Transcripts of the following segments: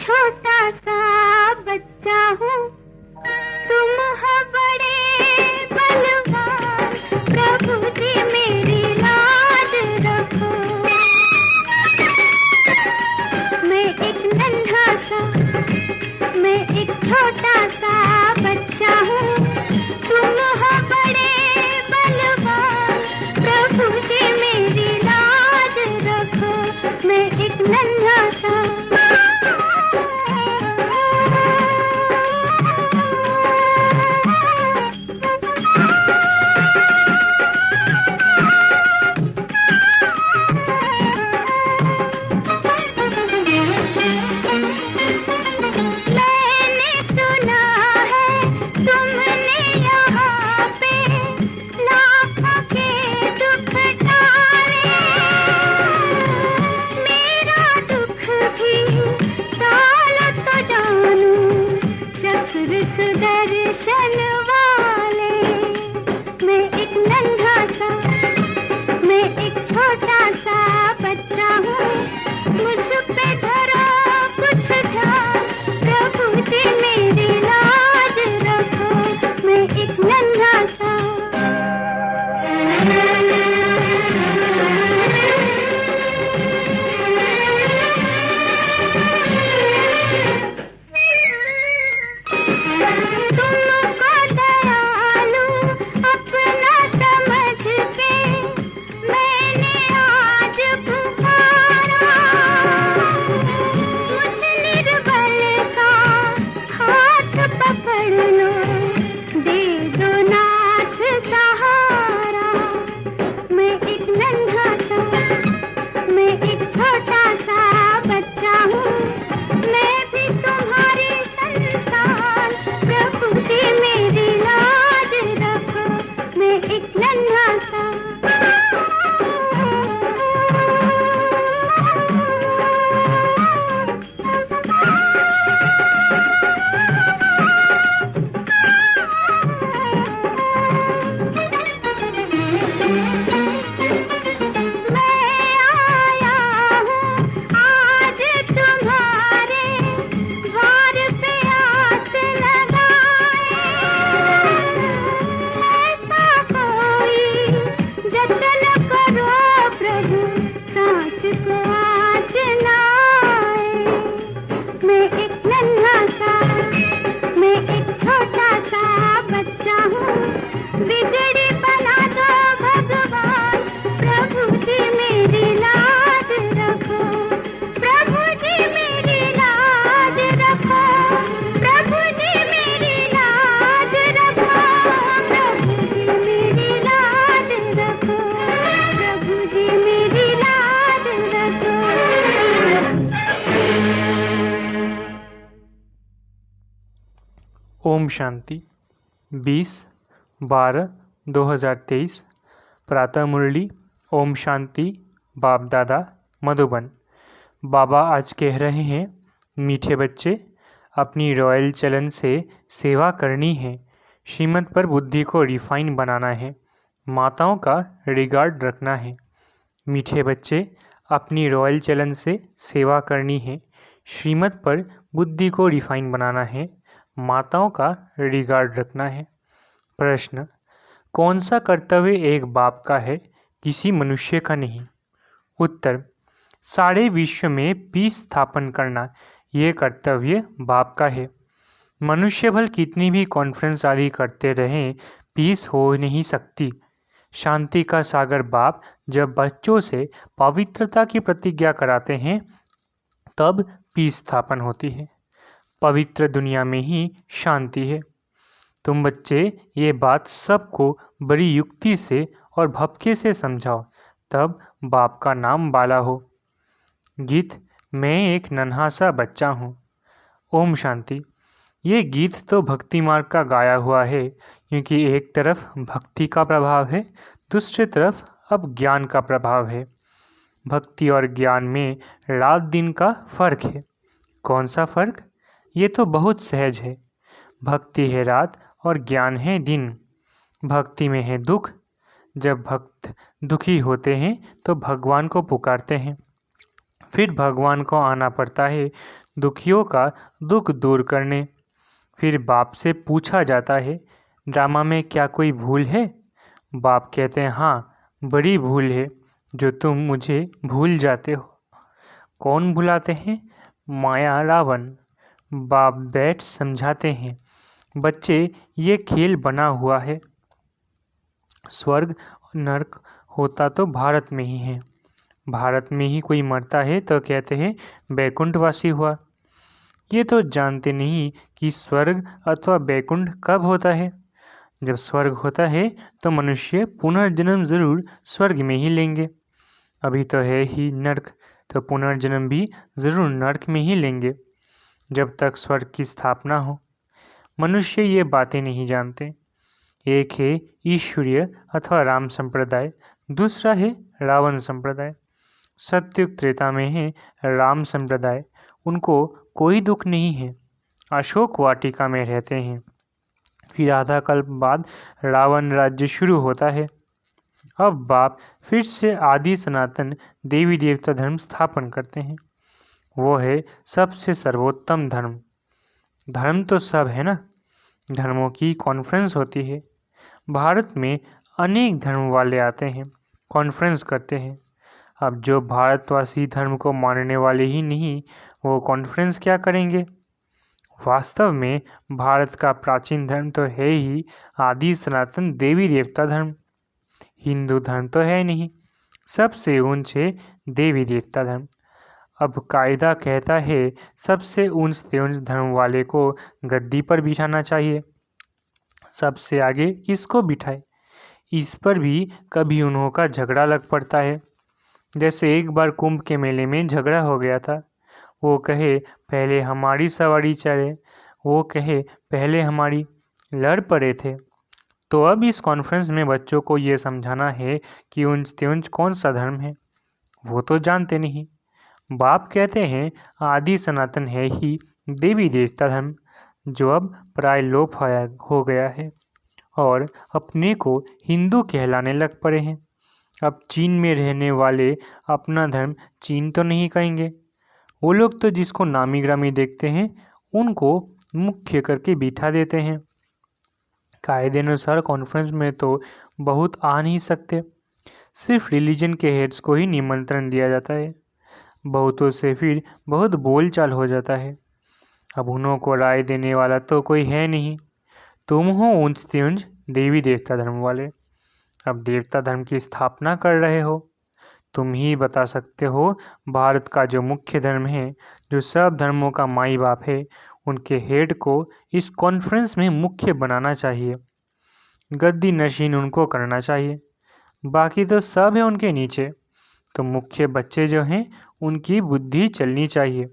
छोटा सा बच्चा हूँ, तुम हो बड़े बलवान, प्रभु जी मेरी लाज रखो। मैं एक नन्हा सा, मैं एक छोटा सा बच्चा हूँ, तुम हो बड़े बलवान, प्रभु जी मेरी लाज रखो। मैं एक नन्हा सा दर्शन वाले। मैं एक नन्हा सा, मैं एक छोटा सा बच्चा हूँ, मुझ पे धरो कुछ ध्यान, प्रभु जी मेरी लाज रखो। मैं एक नन्हा सा ओम शांति 20/12/2023 प्रातः मुरली। ओम शांति। बाप दादा मधुबन। बाबा आज कह रहे हैं, मीठे बच्चे, अपनी रॉयल चलन से सेवा करनी है, श्रीमत पर बुद्धि को रिफाइन बनाना है, माताओं का रिगार्ड रखना है। मीठे बच्चे, अपनी रॉयल चलन से सेवा करनी है, श्रीमत पर बुद्धि को रिफाइन बनाना है, माताओं का रिगार्ड रखना है। प्रश्न, कौन सा कर्तव्य एक बाप का है, किसी मनुष्य का नहीं? उत्तर, सारे विश्व में पीस स्थापन करना ये कर्तव्य बाप का है। मनुष्य भल कितनी भी कॉन्फ्रेंस आदि करते रहें, पीस हो नहीं सकती। शांति का सागर बाप जब बच्चों से पवित्रता की प्रतिज्ञा कराते हैं, तब पीस स्थापन होती है। पवित्र दुनिया में ही शांति है। तुम बच्चे ये बात सबको बड़ी युक्ति से और भपके से समझाओ, तब बाप का नाम बाला हो। गीत, मैं एक नन्हा सा बच्चा हूँ। ओम शांति। ये गीत तो भक्ति मार्ग का गाया हुआ है, क्योंकि एक तरफ भक्ति का प्रभाव है, दूसरी तरफ अब ज्ञान का प्रभाव है। भक्ति और ज्ञान में रात दिन का फर्क है। कौन सा फर्क? ये तो बहुत सहज है। भक्ति है रात और ज्ञान है दिन। भक्ति में है दुख। जब भक्त दुखी होते हैं तो भगवान को पुकारते हैं, फिर भगवान को आना पड़ता है दुखियों का दुख दूर करने। फिर बाप से पूछा जाता है, ड्रामा में क्या कोई भूल है? बाप कहते हैं, हाँ, बड़ी भूल है जो तुम मुझे भूल जाते हो। कौन भुलाते हैं? माया, रावण। बाप बैठ समझाते हैं, बच्चे, ये खेल बना हुआ है। स्वर्ग और नरक होता तो भारत में ही है। भारत में ही कोई मरता है तो कहते हैं बैकुंठवासी हुआ। ये तो जानते नहीं कि स्वर्ग अथवा बैकुंठ कब होता है। जब स्वर्ग होता है तो मनुष्य पुनर्जन्म जरूर स्वर्ग में ही लेंगे। अभी तो है ही नरक, तो पुनर्जन्म भी जरूर नरक में ही लेंगे जब तक स्वर्ग की स्थापना हो। मनुष्य ये बातें नहीं जानते। एक है ईश्वरीय अथवा राम संप्रदाय, दूसरा है रावण संप्रदाय। सत्युग त्रेता में है राम संप्रदाय, उनको कोई दुख नहीं है, अशोक वाटिका में रहते हैं। फिर आधा कल्प बाद रावण राज्य शुरू होता है। अब बाप फिर से आदि सनातन देवी देवता धर्म स्थापन करते हैं। वो है सबसे सर्वोत्तम धर्म। धर्म तो सब है ना, धर्मों की कॉन्फ्रेंस होती है। भारत में अनेक धर्म वाले आते हैं, कॉन्फ्रेंस करते हैं। अब जो भारतवासी धर्म को मानने वाले ही नहीं, वो कॉन्फ्रेंस क्या करेंगे? वास्तव में भारत का प्राचीन धर्म तो है ही आदि सनातन देवी देवता धर्म। हिंदू धर्म तो है नहीं, सबसे ऊंचे देवी देवता धर्म। अब कायदा कहता है सबसे ऊंच से ऊंच धर्म वाले को गद्दी पर बिठाना चाहिए। सबसे आगे किसको बिठाए, इस पर भी कभी उन्हों का झगड़ा लग पड़ता है। जैसे एक बार कुंभ के मेले में झगड़ा हो गया था। वो कहे पहले हमारी सवारी चले, वो कहे पहले हमारी, लड़ पड़े थे। तो अब इस कॉन्फ्रेंस में बच्चों को ये समझाना है कि ऊंच से ऊंच कौन सा धर्म है, वो तो जानते नहीं। बाप कहते हैं आदि सनातन है ही देवी देवता धर्म, जो अब प्राय लोप हो गया है और अपने को हिंदू कहलाने लग पड़े हैं। अब चीन में रहने वाले अपना धर्म चीन तो नहीं कहेंगे। वो लोग तो जिसको नामी ग्रामी देखते हैं उनको मुख्य करके बिठा देते हैं। कायदे अनुसार कॉन्फ्रेंस में तो बहुत आ नहीं सकते, सिर्फ रिलीजन के हेड्स को ही निमंत्रण दिया जाता है। बहुतों से फिर बहुत बोलचाल हो जाता है। अब उन्हों को राय देने वाला तो कोई है नहीं। तुम हो ऊंच से ऊंच देवी देवता धर्म वाले, अब देवता धर्म की स्थापना कर रहे हो। तुम ही बता सकते हो भारत का जो मुख्य धर्म है, जो सब धर्मों का माई बाप है, उनके हेड को इस कॉन्फ्रेंस में मुख्य बनाना चाहिए। गद्दी नशीन उनको करना चाहिए, बाकी तो सब है उनके नीचे। तो मुख्य बच्चे जो हैं उनकी बुद्धि चलनी चाहिए।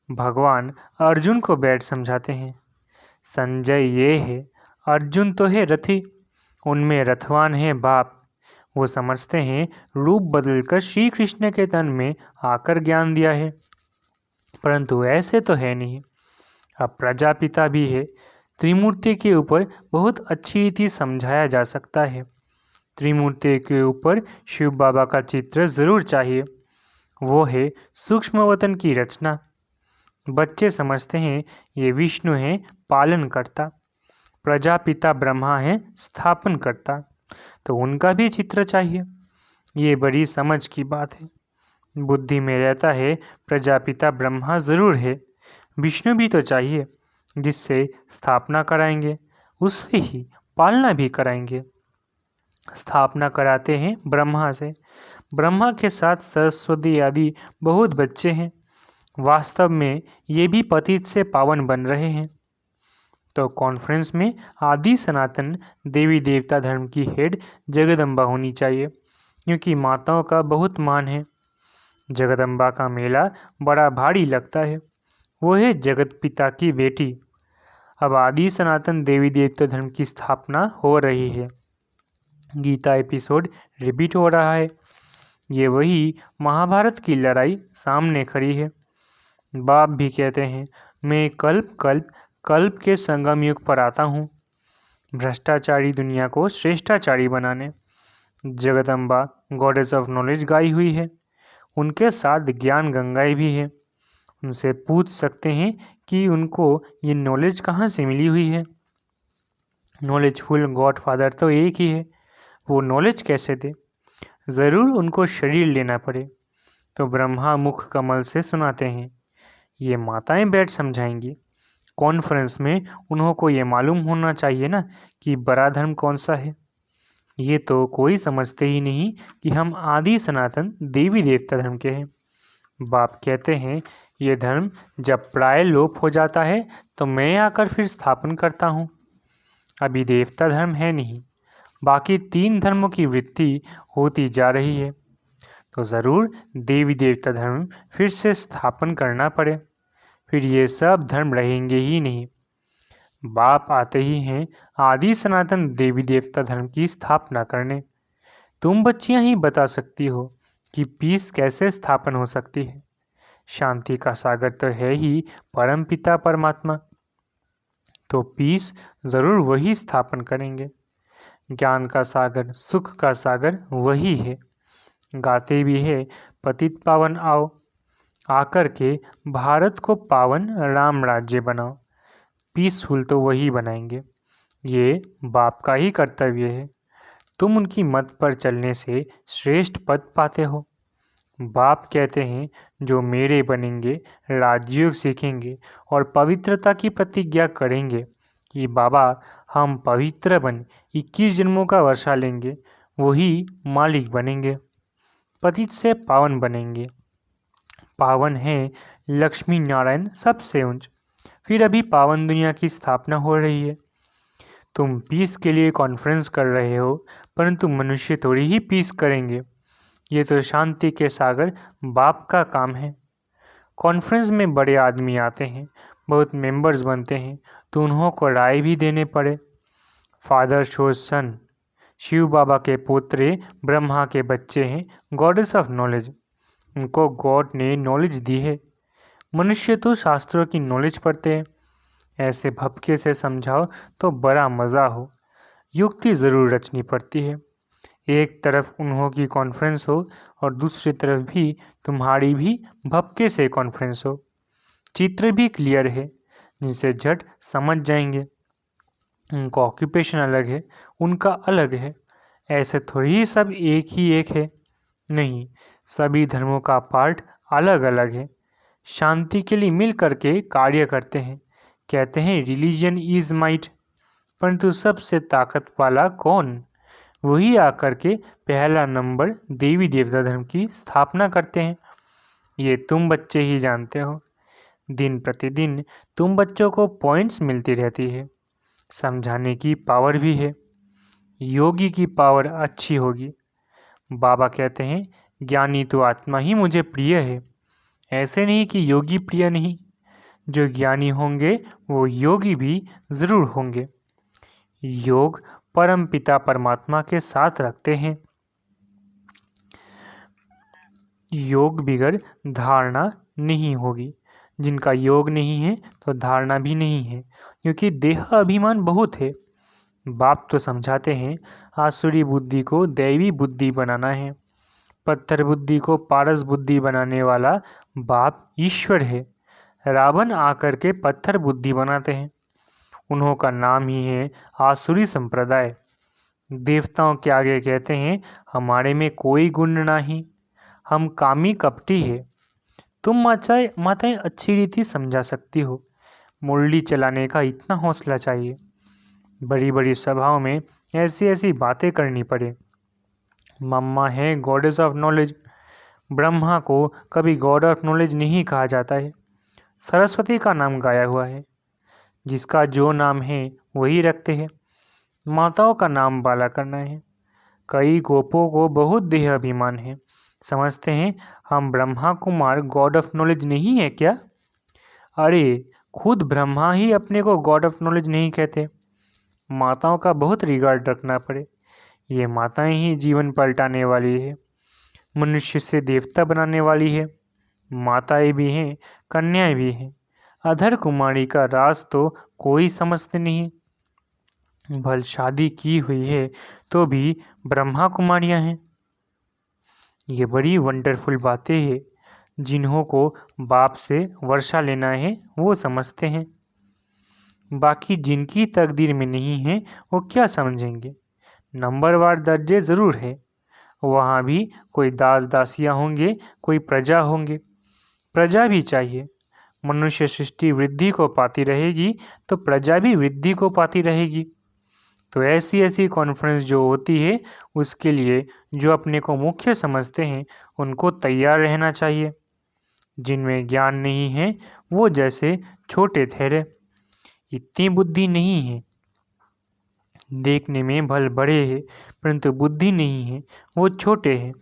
भगवान अर्जुन को बैठ समझाते हैं, संजय ये है, अर्जुन तो है रथी, उनमें रथवान है बाप। वो समझते हैं रूप बदलकर श्री कृष्ण के तन में आकर ज्ञान दिया है, परंतु ऐसे तो है नहीं। अब प्रजापिता भी है, त्रिमूर्ति के ऊपर बहुत अच्छी रीति समझाया जा सकता है। त्रिमूर्ति के ऊपर शिव बाबा का चित्र जरूर चाहिए। वो है सूक्ष्मवतन की रचना। बच्चे समझते हैं ये विष्णु है पालन करता, प्रजापिता ब्रह्मा है स्थापन करता, तो उनका भी चित्र चाहिए। ये बड़ी समझ की बात है। बुद्धि में रहता है प्रजापिता ब्रह्मा जरूर है, विष्णु भी तो चाहिए, जिससे स्थापना कराएंगे उससे ही पालना भी कराएंगे। स्थापना कराते हैं ब्रह्मा से, ब्रह्मा के साथ सरस्वती आदि बहुत बच्चे हैं। वास्तव में ये भी पतित से पावन बन रहे हैं। तो कॉन्फ्रेंस में आदि सनातन देवी देवता धर्म की हेड जगदम्बा होनी चाहिए, क्योंकि माताओं का बहुत मान है। जगदम्बा का मेला बड़ा भारी लगता है। वो है जगत पिता की बेटी। अब आदि सनातन देवी देवता धर्म की स्थापना हो रही है। गीता एपिसोड रिपीट हो रहा है। ये वही महाभारत की लड़ाई सामने खड़ी है। बाप भी कहते हैं मैं कल्प के संगम युग पर आता हूँ, भ्रष्टाचारी दुनिया को श्रेष्ठाचारी बनाने। जगदम्बा गॉडेस ऑफ नॉलेज गाई हुई है, उनके साथ ज्ञान गंगाएं भी है। उनसे पूछ सकते हैं कि उनको ये नॉलेज कहाँ से मिली हुई है। नॉलेजफुल गॉडफादर तो एक ही है, वो नॉलेज कैसे दे? ज़रूर उनको शरीर लेना पड़े। तो ब्रह्मा मुख कमल से सुनाते हैं। ये माताएं बैठ समझाएंगी। कॉन्फ्रेंस में उन्हों को ये मालूम होना चाहिए ना कि बड़ा धर्म कौन सा है। ये तो कोई समझते ही नहीं कि हम आदि सनातन देवी देवता धर्म के हैं। बाप कहते हैं ये धर्म जब प्राय लोप हो जाता है तो मैं आकर फिर स्थापन करता हूँ। अभी देवता धर्म है नहीं, बाकी 3 धर्मों की वृद्धि होती जा रही है, तो ज़रूर देवी देवता धर्म फिर से स्थापन करना पड़े, फिर ये सब धर्म रहेंगे ही नहीं। बाप आते ही हैं आदि सनातन देवी देवता धर्म की स्थापना करने। तुम बच्चियां ही बता सकती हो कि पीस कैसे स्थापन हो सकती है। शांति का सागर तो है ही परम पिता परमात्मा, तो पीस ज़रूर वही स्थापन करेंगे। ज्ञान का सागर, सुख का सागर वही है। गाते भी है पतित पावन आओ, आकर के भारत को पावन राम राज्य बनाओ। पीसफुल तो वही बनाएंगे, ये बाप का ही कर्तव्य है। तुम उनकी मत पर चलने से श्रेष्ठ पद पाते हो। बाप कहते हैं जो मेरे बनेंगे, राजयोग सीखेंगे और पवित्रता की प्रतिज्ञा करेंगे कि बाबा हम पवित्र बन 21 जन्मों का वर्षा लेंगे, वही मालिक बनेंगे, पतित से पावन बनेंगे। पावन है लक्ष्मी नारायण सबसे ऊंच। फिर अभी पावन दुनिया की स्थापना हो रही है। तुम पीस के लिए कॉन्फ्रेंस कर रहे हो, परंतु मनुष्य थोड़ी ही पीस करेंगे। ये तो शांति के सागर बाप का काम है। कॉन्फ्रेंस में बड़े आदमी आते हैं, बहुत मेंबर्स बनते हैं, तो उन्हों को राय भी देने पड़े। फादर शोज सन, शिव बाबा के पोतरे ब्रह्मा के बच्चे हैं, गॉडेस ऑफ नॉलेज। उनको गॉड ने नॉलेज दी है। मनुष्य तो शास्त्रों की नॉलेज पढ़ते हैं। ऐसे भपके से समझाओ तो बड़ा मज़ा हो। युक्ति ज़रूर रचनी पड़ती है। एक तरफ उन्हों की कॉन्फ्रेंस हो और दूसरी तरफ भी तुम्हारी भी भपके से कॉन्फ्रेंस हो। चित्र भी क्लियर है, जिसे झट समझ जाएंगे। उनका ऑक्यूपेशन अलग है, उनका अलग है। ऐसे थोड़ी ही सब एक ही एक है, नहीं, सभी धर्मों का पार्ट अलग अलग है। शांति के लिए मिल करके कार्य करते हैं। कहते हैं रिलीजन इज माइट, परंतु सबसे ताकत वाला कौन? वही आकर के पहला नंबर देवी देवता धर्म की स्थापना करते हैं। ये तुम बच्चे ही जानते हो। दिन प्रतिदिन तुम बच्चों को पॉइंट्स मिलती रहती है। समझाने की पावर भी है। योगी की पावर अच्छी होगी। बाबा कहते हैं ज्ञानी तो आत्मा ही मुझे प्रिय है। ऐसे नहीं कि योगी प्रिय नहीं। जो ज्ञानी होंगे वो योगी भी ज़रूर होंगे। योग परम पिता परमात्मा के साथ रखते हैं। योग बिगर धारणा नहीं होगी। जिनका योग नहीं है तो धारणा भी नहीं है, क्योंकि देह अभिमान बहुत है। बाप तो समझाते हैं आसुरी बुद्धि को दैवी बुद्धि बनाना है। पत्थर बुद्धि को पारस बुद्धि बनाने वाला बाप ईश्वर है। रावण आकर के पत्थर बुद्धि बनाते हैं। उन्हों का नाम ही है आसुरी संप्रदाय। देवताओं के आगे कहते हैं हमारे में कोई गुण नहीं, हम कामी कपटी है। तुम माताएं अच्छी रीति समझा सकती हो। मुरली चलाने का इतना हौसला चाहिए। बड़ी बड़ी सभाओं में ऐसी ऐसी बातें करनी पड़े। मम्मा है गॉडेस ऑफ नॉलेज। ब्रह्मा को कभी गॉड ऑफ नॉलेज नहीं कहा जाता है। सरस्वती का नाम गाया हुआ है। जिसका जो नाम है वही रखते हैं। माताओं का नाम बाला करना है। कई गोपों को बहुत देह अभिमान है। समझते हैं हम Brahma Kumar God of knowledge नहीं है क्या? अरे खुद ब्रह्मा ही अपने को गॉड ऑफ नॉलेज नहीं कहते। माताओं का बहुत रिगार्ड रखना पड़े। ये माताएं ही जीवन पलटाने वाली है, मनुष्य से देवता बनाने वाली है। माताएं भी हैं, कन्याएं भी हैं। अधर कुमारी का राज तो कोई समझते नहीं। भल शादी की हुई है तो भी ब्रह्मा कुमारियां हैं। ये बड़ी वंडरफुल बातें हैं जिन्हों को बाप से वर्षा लेना है वो समझते हैं। बाकी जिनकी तकदीर में नहीं है वो क्या समझेंगे। नंबरवार दर्जे ज़रूर है, वहाँ भी कोई दास दासियाँ होंगे, कोई प्रजा होंगे। प्रजा भी चाहिए। मनुष्य सृष्टि वृद्धि को पाती रहेगी तो प्रजा भी वृद्धि को पाती रहेगी। तो ऐसी ऐसी कॉन्फ्रेंस जो होती है उसके लिए जो अपने को मुख्य समझते हैं उनको तैयार रहना चाहिए। जिनमें ज्ञान नहीं है वो जैसे छोटे ठहरे, इतनी बुद्धि नहीं है। देखने में भल बड़े हैं परंतु बुद्धि नहीं है, वो छोटे हैं।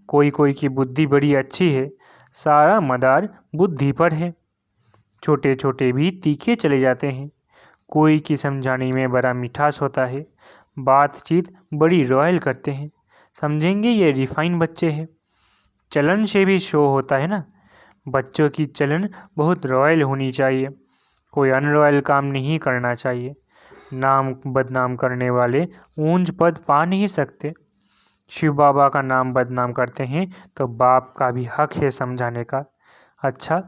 कोई कोई की बुद्धि बड़ी अच्छी है, सारा मदार बुद्धि पर है। छोटे छोटे भी तीखे चले जाते हैं। कोई की समझाने में बड़ा मिठास होता है, बातचीत बड़ी रॉयल करते हैं, समझेंगे ये रिफाइन बच्चे हैं। चलन से भी शो होता है ना। बच्चों की चलन बहुत रॉयल होनी चाहिए, कोई अनरॉयल काम नहीं करना चाहिए। नाम बदनाम करने वाले ऊंच पद पा नहीं सकते। शिव बाबा का नाम बदनाम करते हैं तो बाप का भी हक है समझाने का। अच्छा,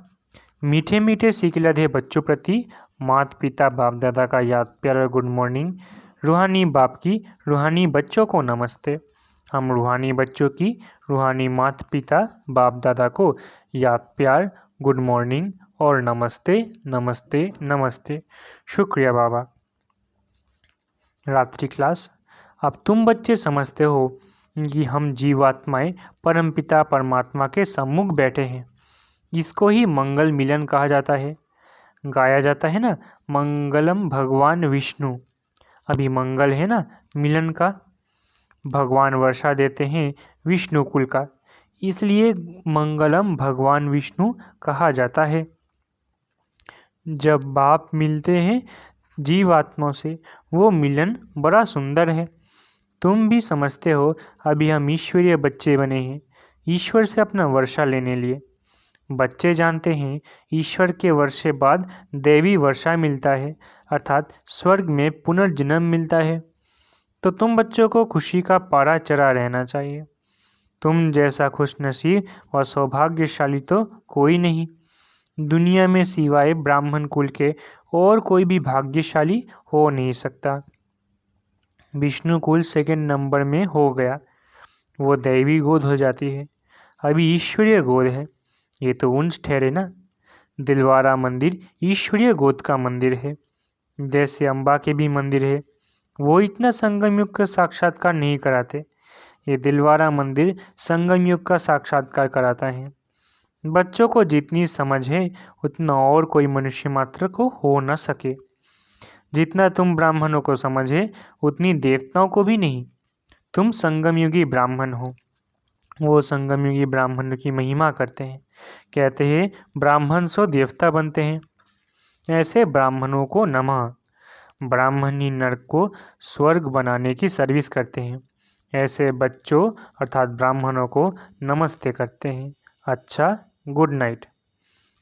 मीठे मीठे सिखलधे बच्चों प्रति माता पिता बाप दादा का याद प्यार और गुड मॉर्निंग। रूहानी बाप की रूहानी बच्चों को नमस्ते। हम रूहानी बच्चों की रूहानी माता पिता बाप दादा को याद प्यार, गुड मॉर्निंग और नमस्ते नमस्ते नमस्ते। शुक्रिया बाबा। रात्रि क्लास। अब तुम बच्चे समझते हो कि हम जीवात्माएं परमपिता परमात्मा के सम्मुख बैठे हैं। इसको ही मंगल मिलन कहा जाता है। गाया जाता है ना, मंगलम भगवान विष्णु। अभी मंगल है ना मिलन का। भगवान वर्षा देते हैं विष्णु कुल का, इसलिए मंगलम भगवान विष्णु कहा जाता है। जब बाप मिलते हैं जीवात्माओं से वो मिलन बड़ा सुंदर है। तुम भी समझते हो अभी हम ईश्वरीय बच्चे बने हैं, ईश्वर से अपना वर्षा लेने लिए। बच्चे जानते हैं ईश्वर के वर्षे बाद देवी वर्षा मिलता है, अर्थात स्वर्ग में पुनर्जन्म मिलता है। तो तुम बच्चों को खुशी का पारा चढ़ा रहना चाहिए। तुम जैसा खुशनसीब और सौभाग्यशाली तो कोई नहीं दुनिया में सिवाय ब्राह्मण कुल के, और कोई भी भाग्यशाली हो नहीं सकता। विष्णु कुल सेकंड नंबर में हो गया, वो दैवी गोद हो जाती है। अभी ईश्वरीय गोद है, ये तो ऊंच ठहरे ना। दिलवारा मंदिर ईश्वरीय गोद का मंदिर है, जैसे अम्बा के भी मंदिर है। वो इतना संगम युग का साक्षात्कार नहीं कराते, ये दिलवारा मंदिर संगम युग का साक्षात्कार कराता है। बच्चों को जितनी समझ है उतना और कोई मनुष्य मात्र को हो न सके। जितना तुम ब्राह्मणों को समझ है उतनी देवताओं को भी नहीं। तुम संगमयुगी ब्राह्मण हो। वो संगमयुगी ब्राह्मण की महिमा करते हैं, कहते हैं ब्राह्मण सो देवता बनते हैं। ऐसे ब्राह्मणों को नमः। ब्राह्मण ही नरक को स्वर्ग बनाने की सर्विस करते हैं। ऐसे बच्चों अर्थात ब्राह्मणों को नमस्ते करते हैं। अच्छा, गुड नाइट।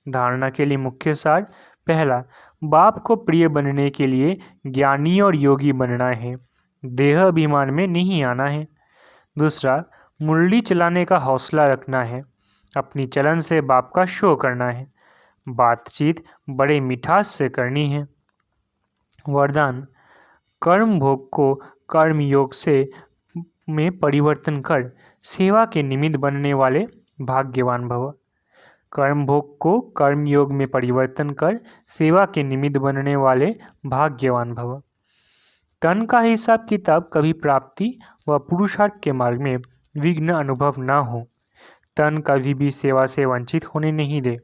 धारणा के लिए मुख्य सार। पहला, बाप को प्रिय बनने के लिए ज्ञानी और योगी बनना है, देह अभिमान में नहीं आना है। दूसरा, मुरली चलाने का हौसला रखना है, अपनी चलन से बाप का शो करना है, बातचीत बड़े मिठास से करनी है। वरदान, कर्म भोग को कर्म योग से में परिवर्तन कर सेवा के निमित्त बनने वाले भाग्यवान भव। कर्म भोग को कर्म योग में परिवर्तन कर सेवा के निमित्त बनने वाले भाग्यवान भव। तन का हिसाब किताब कभी प्राप्ति व पुरुषार्थ के मार्ग में विघ्न अनुभव न हो। तन कभी भी सेवा से वंचित होने नहीं दे।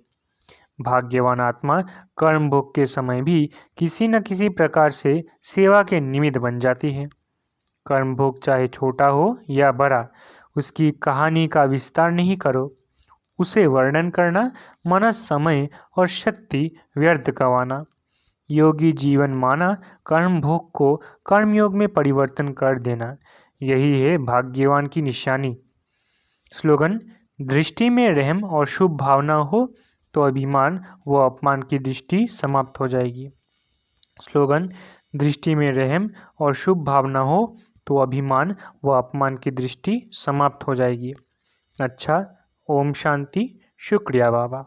भाग्यवान आत्मा कर्म भोग के समय भी किसी न किसी प्रकार से सेवा के निमित्त बन जाती है। कर्म भोग चाहे छोटा हो या बड़ा, उसकी कहानी का विस्तार नहीं करो। उसे वर्णन करना माना समय और शक्ति व्यर्थ गंवाना। योगी जीवन माना कर्म भोग को कर्मयोग में परिवर्तन कर देना, यही है भाग्यवान की निशानी। स्लोगन, दृष्टि में रहम और शुभ भावना हो तो अभिमान व अपमान की दृष्टि समाप्त हो जाएगी। स्लोगन, दृष्टि में रहम और शुभ भावना हो तो अभिमान व अपमान की दृष्टि समाप्त हो जाएगी। अच्छा, ओम शांति, शुक्रिया बाबा।